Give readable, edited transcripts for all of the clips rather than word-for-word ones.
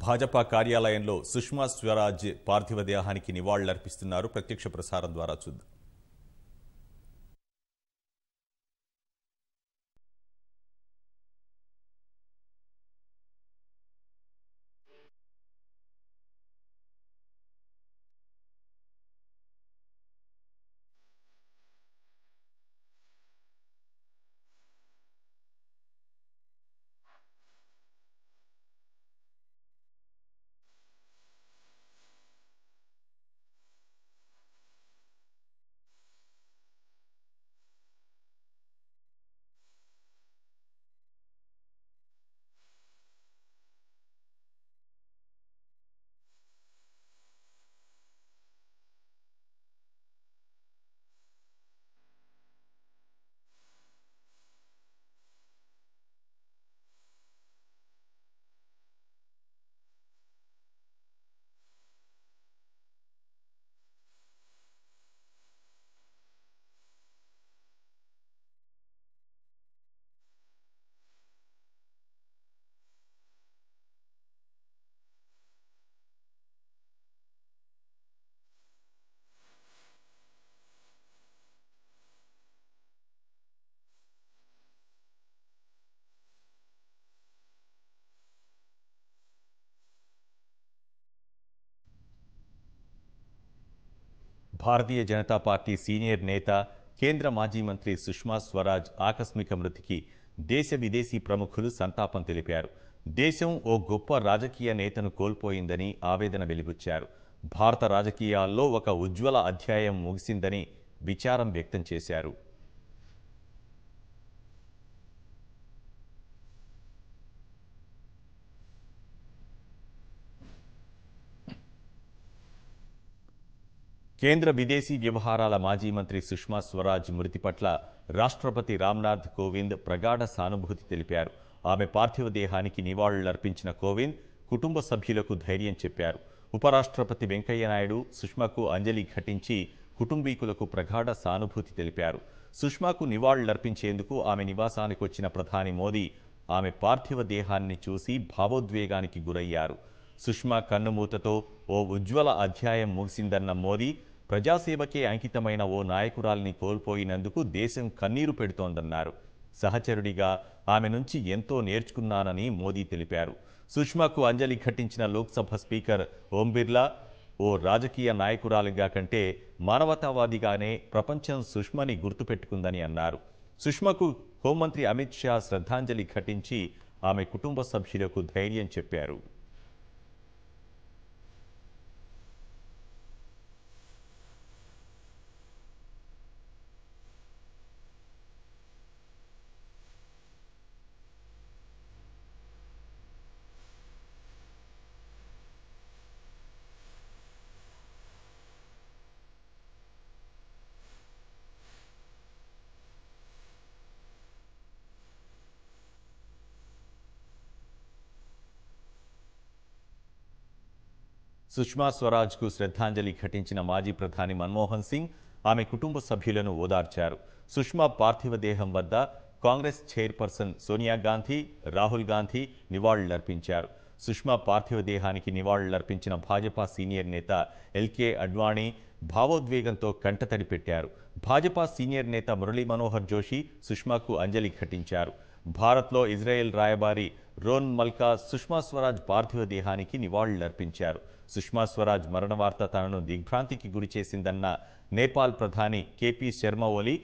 భాజపా కార్యాలయంలో సుష్మా స్వరాజ్ పార్థివ దేహానికి నివాళులర్పిస్తున్నారు. ప్రత్యక్ష ప్రసారం ద్వారా చూద్దాం. భారతీయ జనతా పార్టీ సీనియర్ నేత, కేంద్ర మాజీ మంత్రి సుష్మా స్వరాజ్ ఆకస్మిక మృతికి దేశ విదేశీ ప్రముఖులు సంతాపం తెలిపారు. దేశం ఓ గొప్ప రాజకీయ నేతను కోల్పోయిందని ఆవేదన వెలిబుచ్చారు. భారత రాజకీయాల్లో ఒక ఉజ్వల అధ్యాయం ముగిసిందని విచారం వ్యక్తం చేశారు. కేంద్ర విదేశీ వ్యవహారాల మాజీ మంత్రి సుష్మా స్వరాజ్ మృతి పట్ల రాష్ట్రపతి రామ్నాథ్ కోవింద్ ప్రగాఢ సానుభూతి తెలిపారు. ఆమె పార్థివ దేహానికి నివాళులర్పించిన కోవింద్ కుటుంబ సభ్యులకు ధైర్యం చెప్పారు. ఉపరాష్ట్రపతి వెంకయ్యనాయుడు సుష్మాకు అంజలి ఘటించి కుటుంబీకులకు ప్రగాఢ సానుభూతి తెలిపారు. సుష్మాకు నివాళులర్పించేందుకు ఆమె నివాసానికి వచ్చిన ప్రధాని మోదీ ఆమె పార్థివ దేహాన్ని చూసి భావోద్వేగానికి గురయ్యారు. సుష్మా కన్నుమూతతో ఓ ఉజ్వల అధ్యాయం ముగిసిందన్న మోదీ, ప్రజాసేవకే అంకితమైన ఓ నాయకురాల్ని కోల్పోయినందుకు దేశం కన్నీరు పెడుతోందన్నారు. సహచరుడిగా ఆమె నుంచి ఎంతో నేర్చుకున్నానని మోదీ తెలిపారు. సుష్మాకు అంజలి ఘటించిన లోక్సభ స్పీకర్ ఓం బిర్లా, ఓ రాజకీయ నాయకురాలిగా కంటే మానవతావాదిగానే ప్రపంచం సుష్మాని గుర్తుపెట్టుకుందని అన్నారు. సుష్మాకు హోంమంత్రి అమిత్ షా శ్రద్ధాంజలి ఘటించి ఆమె కుటుంబ సభ్యులకు ధైర్యం చెప్పారు. సుష్మా స్వరాజ్కు శ్రద్ధాంజలి ఘటించిన మాజీ ప్రధాని మన్మోహన్ సింగ్ ఆమె కుటుంబ సభ్యులను ఓదార్చారు. సుష్మా పార్థివ దేహం వద్ద కాంగ్రెస్ చైర్పర్సన్ సోనియా గాంధీ, రాహుల్ గాంధీ నివాళులర్పించారు. సుష్మా పార్థివ దేహానికి నివాళులర్పించిన భాజపా సీనియర్ నేత ఎల్కే అడ్వాణీ భావోద్వేగంతో కంటతడి పెట్టారు. భాజపా సీనియర్ నేత మురళీ మనోహర్ జోషి సుష్మాకు అంజలి ఘటించారు. భారత్లో ఇజ్రాయెల్ రాయబారి రోన్ మల్కా సుష్మా స్వరాజ్ పార్థివ దేహానికి నివాళులర్పించారు. సుష్మా స్వరాజ్ మరణ వార్త తనను దిగ్భ్రాంతికి గురిచేసిందన్న నేపాల్ ప్రధాని కేపీ శర్మ ఓలీ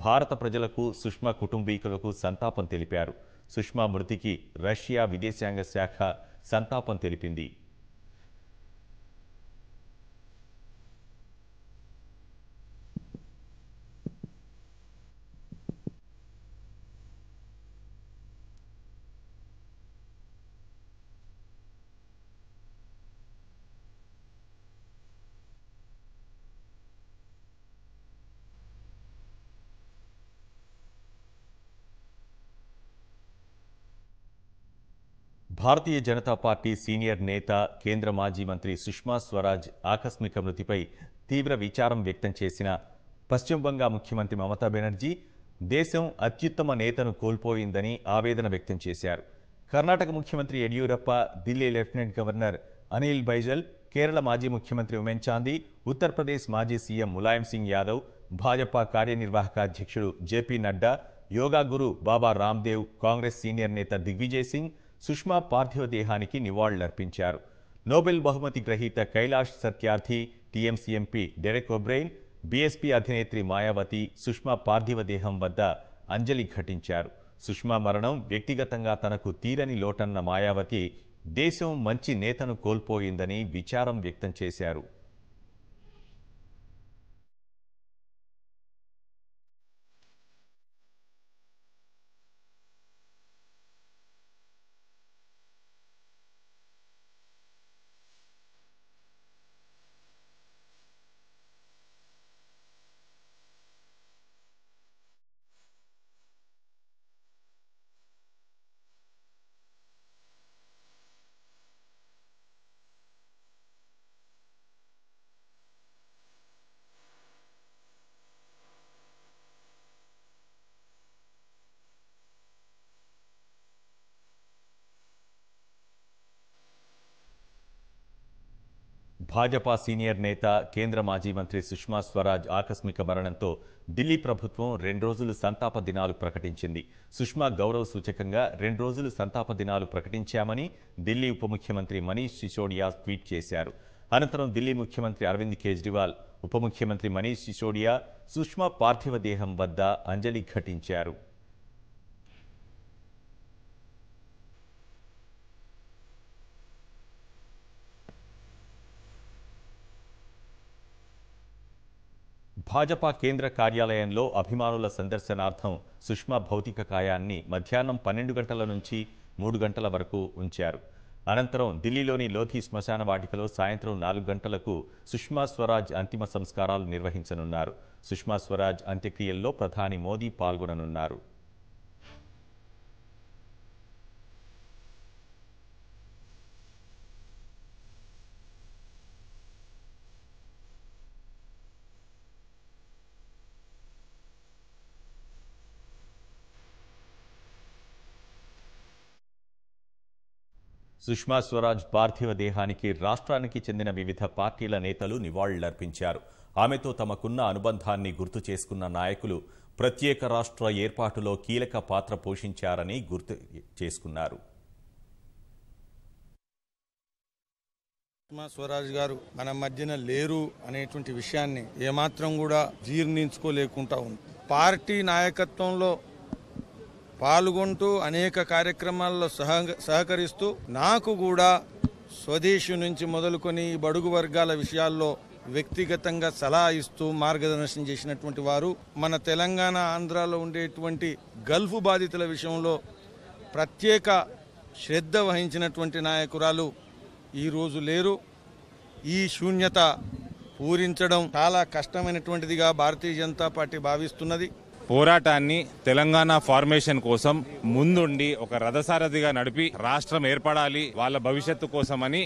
భారత ప్రజలకు, సుష్మా కుటుంబీకులకు సంతాపం తెలిపారు. సుష్మా మృతికి రష్యా విదేశాంగ శాఖ సంతాపం తెలిపింది. భారతీయ జనతా పార్టీ సీనియర్ నేత, కేంద్ర మాజీ మంత్రి సుష్మా స్వరాజ్ ఆకస్మిక మృతిపై తీవ్ర విచారం వ్యక్తం చేసిన పశ్చిమ బంగా ముఖ్యమంత్రి మమతా బెనర్జీ, దేశం అత్యుత్తమ నేతను కోల్పోయిందని ఆవేదన వ్యక్తం చేశారు. కర్ణాటక ముఖ్యమంత్రి యడియూరప్ప, ఢిల్లీ లెఫ్టినెంట్ గవర్నర్ అనిల్ బైజల్, కేరళ మాజీ ముఖ్యమంత్రి ఉమెన్ చాందీ, ఉత్తరప్రదేశ్ మాజీ సీఎం ములాయం సింగ్ యాదవ్, భాజపా కార్యనిర్వాహక అధ్యక్షుడు జేపీ నడ్డా, యోగా గురు బాబా రామ్దేవ్, కాంగ్రెస్ సీనియర్ నేత దిగ్విజయ్ సింగ్ సుష్మా పార్థివ దేహానికి నివాళులర్పించారు. నోబెల్ బహుమతి గ్రహీత Kailash Satyarthi, TMC MP Derek O'Brien, BSP అధినేత్రి మాయావతి సుష్మా పార్థివ దేహం వద్ద అంజలి ఘటించారు. సుష్మా మరణం వ్యక్తిగతంగా తనకు తీరని లోటన్న మాయావతి దేశం మంచి నేతను కోల్పోయిందని విచారం వ్యక్తం చేశారు. భాజపా సీనియర్ నేత, కేంద్ర మాజీ మంత్రి సుష్మా స్వరాజ్ ఆకస్మిక మరణంతో ఢిల్లీ ప్రభుత్వం 2 రోజులు సంతాప దినాలు ప్రకటించింది. సుష్మా గౌరవ సూచకంగా 2 రోజులు సంతాప దినాలు ప్రకటించామని ఢిల్లీ ఉప ముఖ్యమంత్రి మనీష్ సిసోడియా ట్వీట్ చేశారు. అనంతరం ఢిల్లీ ముఖ్యమంత్రి అరవింద్ కేజ్రీవాల్, ఉప ముఖ్యమంత్రి మనీష్ సిసోడియా సుష్మా పార్థివ దేహం వద్ద అంజలి ఘటించారు. భాజపా కేంద్ర కార్యాలయంలో అభిమానుల సందర్శనార్థం సుష్మా భౌతిక కాయాన్ని మధ్యాహ్నం 12 గంటల నుంచి 3 గంటల వరకు ఉంచారు. అనంతరం ఢిల్లీలోని లోధి శ్మశాన వాటికలో సాయంత్రం 4 గంటలకు సుష్మా స్వరాజ్ అంతిమ సంస్కారాలు నిర్వహించనున్నారు. సుష్మా స్వరాజ్ అంత్యక్రియల్లో ప్రధాని మోదీ పాల్గొననున్నారు. సుష్మా స్వరాజ్ పార్థివ దేహానికి రాష్ట్రానికి చెందిన వివిధ పార్టీల నేతలు నివాళులర్పించారు. ఆమెతో తమకున్న అనుబంధాన్ని గుర్తు చేసుకున్న నాయకులు ప్రత్యేక రాష్ట్ర ఏర్పాటులో కీలక పాత్ర పోషించారని గుర్తు చేసుకున్నారు. సుష్మా స్వరాజ్ గారు మన మధ్యన లేరు అనేటువంటి విషయాన్ని ఏమాత్రం కూడా జీర్ణించుకోలేకుండా ఉంది. పార్టీ నాయకత్వంలో పాల్గొంటూ అనేక కార్యక్రమాల్లో సహకరిస్తూ నాకు కూడా స్వదేశీ నుంచి మొదలుకొని బడుగు వర్గాల విషయాల్లో వ్యక్తిగతంగా సలహా ఇస్తూ మార్గదర్శనం చేసినటువంటి వారు, మన తెలంగాణ ఆంధ్రాలో ఉండేటువంటి గల్ఫ్ బాధితుల విషయంలో ప్రత్యేక శ్రద్ధ వహించినటువంటి నాయకురాలు ఈరోజు లేరు. ఈ శూన్యత పూరించడం చాలా కష్టమైనటువంటిదిగా భారతీయ జనతా పార్టీ భావిస్తున్నది. పోరాటాన్ని తెలంగాణ ఫార్మేషన్ కోసం ముందుండి ఒక రథసారథిగా నడిపి రాష్ట్రం ఏర్పడాలి, వాళ్ళ భవిష్యత్తు కోసమని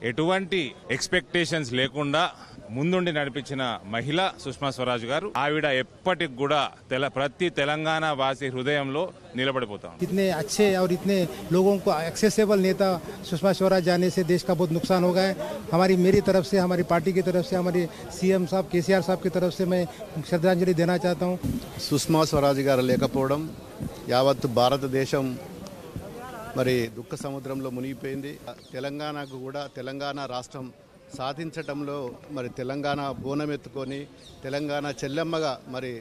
ఎటువంటి ఎక్స్పెక్టేషన్స్ లేకుండా ముందుండి నడిపించిన మహిళ సుష్మా స్వరాజ్ గారు. ఆవిడ ఎప్పటికి కూడా ప్రతి తెలంగాణ వాసి హృదయంలో నిలబడిపోతాం. इतने अच्छे और इतने लोगों को एक्सेसिबल नेता सुषमा स्वराज जाने से देश का बहुत नुकसान हो गया है. मेरी तरफ से, हमारी पार्टी की तरफ से, हमारे सीएम साहब केसीआर साहब की तरफ से मैं श्रद्धांजलि देना चाहता हूँ. సుష్మా స్వరాజ్ గారు లేకపోవడం యావత్ భారతదేశం మరి దుఃఖ సముద్రంలో మునిగిపోయింది. తెలంగాణకు కూడా తెలంగాణ రాష్ట్రం సాధించటంలో మరి తెలంగాణ బోనమెత్తుకొని తెలంగాణ చెల్లెమ్మగా మరి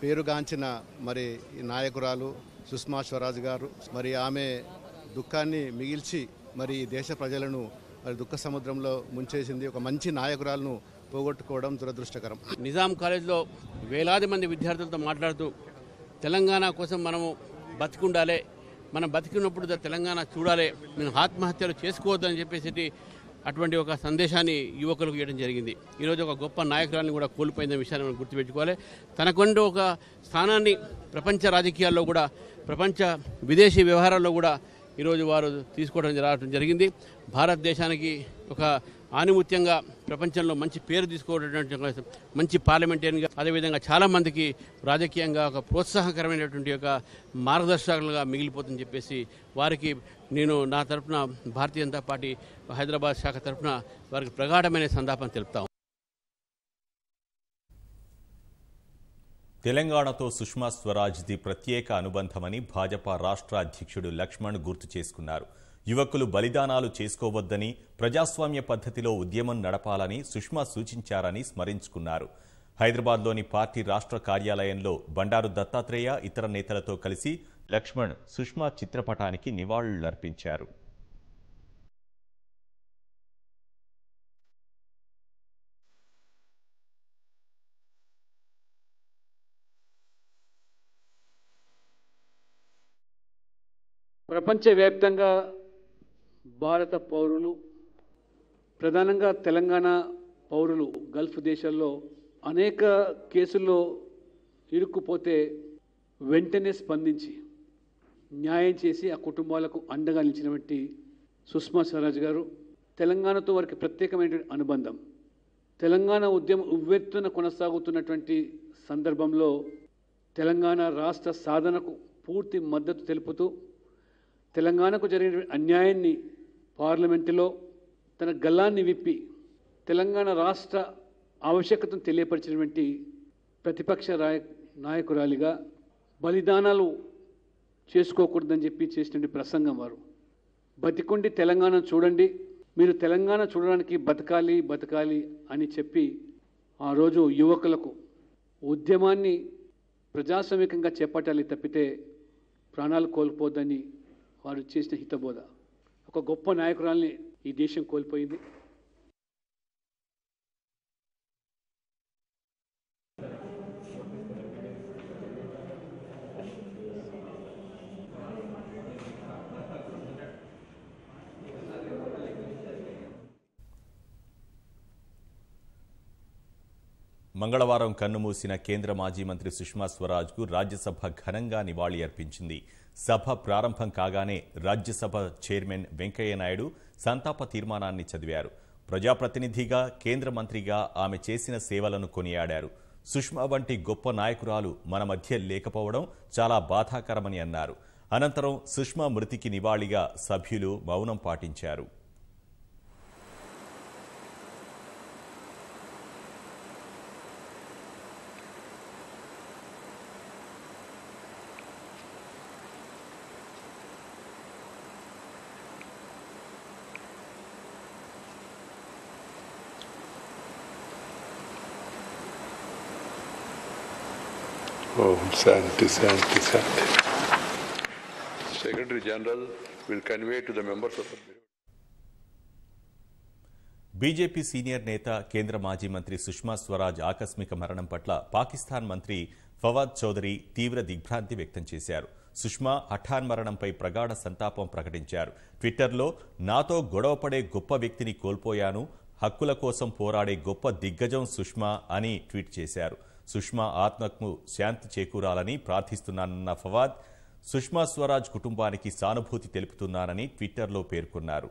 పేరుగాంచిన మరి నాయకురాలు సుష్మా స్వరాజ్ గారు. మరి ఆమె దుఃఖాన్ని మిగిల్చి మరి దేశ ప్రజలను మరి దుఃఖ సముద్రంలో ముంచేసింది. ఒక మంచి నాయకురాలను పోగొట్టుకోవడం దురదృష్టకరం. నిజాం కాలేజ్లో వేలాది మంది విద్యార్థులతో మాట్లాడుతూ తెలంగాణ కోసం మనము బతికుండాలి, మనం బతికినప్పుడు తెలంగాణ చూడాలి, మనం ఆత్మహత్యలు చేసుకోవద్దని చెప్పేసి అటువంటి ఒక సందేశాన్ని యువకులకు ఇవ్వడం జరిగింది. ఈరోజు ఒక గొప్ప నాయకురాన్ని కూడా కోల్పోయిన విషయాన్ని మనం గుర్తుపెట్టుకోవాలి. తనకంటూ ఒక స్థానాన్ని ప్రపంచ రాజకీయాల్లో కూడా, ప్రపంచ విదేశీ వ్యవహారాల్లో కూడా ఈరోజు వారు తీసుకోవడం రావడం జరిగింది. భారతదేశానికి ఒక ఆనిముత్యంగా ప్రపంచంలో మంచి పేరు తీసుకోవడానికి మంచి పార్లమెంటేరియన్గా, అదేవిధంగా చాలామందికి రాజకీయంగా ఒక ప్రోత్సాహకరమైనటువంటి ఒక మార్గదర్శకులుగా మిగిలిపోతుందని చెప్పేసి వారికి నేను నా తరఫున భారతీయ జనతా పార్టీ హైదరాబాద్ శాఖ తరఫున వారికి ప్రగాఢమైన సంతాపం తెలుపుతాం. తెలంగాణతో సుష్మా స్వరాజ్ది ప్రత్యేక అనుబంధమని భాజపా రాష్ట్ర అధ్యక్షుడు లక్ష్మణ్ గుర్తు చేసుకున్నారు. యువకులు బలిదానాలు చేసుకోవద్దని, ప్రజాస్వామ్య పద్ధతిలో ఉద్యమం నడపాలని సుష్మా సూచించారని స్మరించుకున్నారు. హైదరాబాద్లోని పార్టీ రాష్ట్ర కార్యాలయంలో బండారు దత్తాత్రేయ ఇతర నేతలతో కలిసి లక్ష్మణ్ సుష్మా చిత్రపటానికి నివాళులర్పించారు. ప్రపంచవ్యాప్తంగా భారత పౌరులు, ప్రధానంగా తెలంగాణ పౌరులు గల్ఫ్ దేశాల్లో అనేక కేసుల్లో ఇరుక్కుపోతే వెంటనే స్పందించి న్యాయం చేసి ఆ కుటుంబాలకు అండగా నిలిచినటువంటి సుష్మా స్వరాజ్ గారు, తెలంగాణతో వారికి ప్రత్యేకమైనటువంటి అనుబంధం. తెలంగాణ ఉద్యమం ఉవ్వెత్తున కొనసాగుతున్నటువంటి సందర్భంలో తెలంగాణ రాష్ట్ర సాధనకు పూర్తి మద్దతు తెలుపుతూ తెలంగాణకు జరిగిన అన్యాయాన్ని పార్లమెంటులో తన గల్లాన్ని విప్పి తెలంగాణ రాష్ట్ర ఆవశ్యకతను తెలియపరిచినటువంటి ప్రతిపక్ష నాయకురాలిగా బలిదానాలు చేసుకోకూడదని చెప్పి చేసినటువంటి ప్రసంగం వారు. బతికుండి తెలంగాణ చూడండి, మీరు తెలంగాణ చూడడానికి బతకాలి బతకాలి అని చెప్పి ఆ రోజు యువకులకు ఉద్యమాన్ని ప్రజాస్వామికంగా చేపట్టాలి తప్పితే ప్రాణాలు కోల్పోద్దని వారు చేసిన హితబోధ. ఒక గొప్ప నాయకురాల్ని ఈ దేశం కోల్పోయింది. మంగళవారం కన్నుమూసిన కేంద్ర మాజీ మంత్రి సుష్మా స్వరాజ్కు రాజ్యసభ ఘనంగా నివాళి అర్పించింది. సభ ప్రారంభం కాగానే రాజ్యసభ చైర్మన్ వెంకయ్యనాయుడు సంతాప తీర్మానాన్ని చదివారు. ప్రజాప్రతినిధిగా, కేంద్ర మంత్రిగా ఆమె చేసిన సేవలను కొనియాడారు. సుష్మా వంటి గొప్ప నాయకురాలు మన మధ్య లేకపోవడం చాలా బాధాకరమని అన్నారు. అనంతరం సుష్మా మృతికి నివాళిగా సభ్యులు మౌనం పాటించారు. Om Shanti, Shanti, Shanti. Secretary General will convey to the members of the Bureau. BJP senior నేత, కేంద్ర మాజీ మంత్రి సుష్మా స్వరాజ్ ఆకస్మిక మరణం పట్ల పాకిస్తాన్ మంత్రి ఫవాద్ చౌదరి తీవ్ర దిగ్భ్రాంతి వ్యక్తం చేశారు. సుష్మా హఠాన్ మరణంపై ప్రగాఢ సంతాపం ప్రకటించారు. ట్విట్టర్లో నాతో గొడవపడే గొప్ప వ్యక్తిని కోల్పోయాను, హక్కుల కోసం పోరాడే గొప్ప దిగ్గజం సుష్మా అని ట్వీట్ చేశారు. సుష్మా ఆత్మకు శాంతి చేకూరాలని ప్రార్థిస్తున్నానన్న ఫవాద్, సుష్మా స్వరాజ్ కుటుంబానికి సానుభూతి తెలుపుతున్నానని ట్విట్టర్లో పేర్కొన్నారు.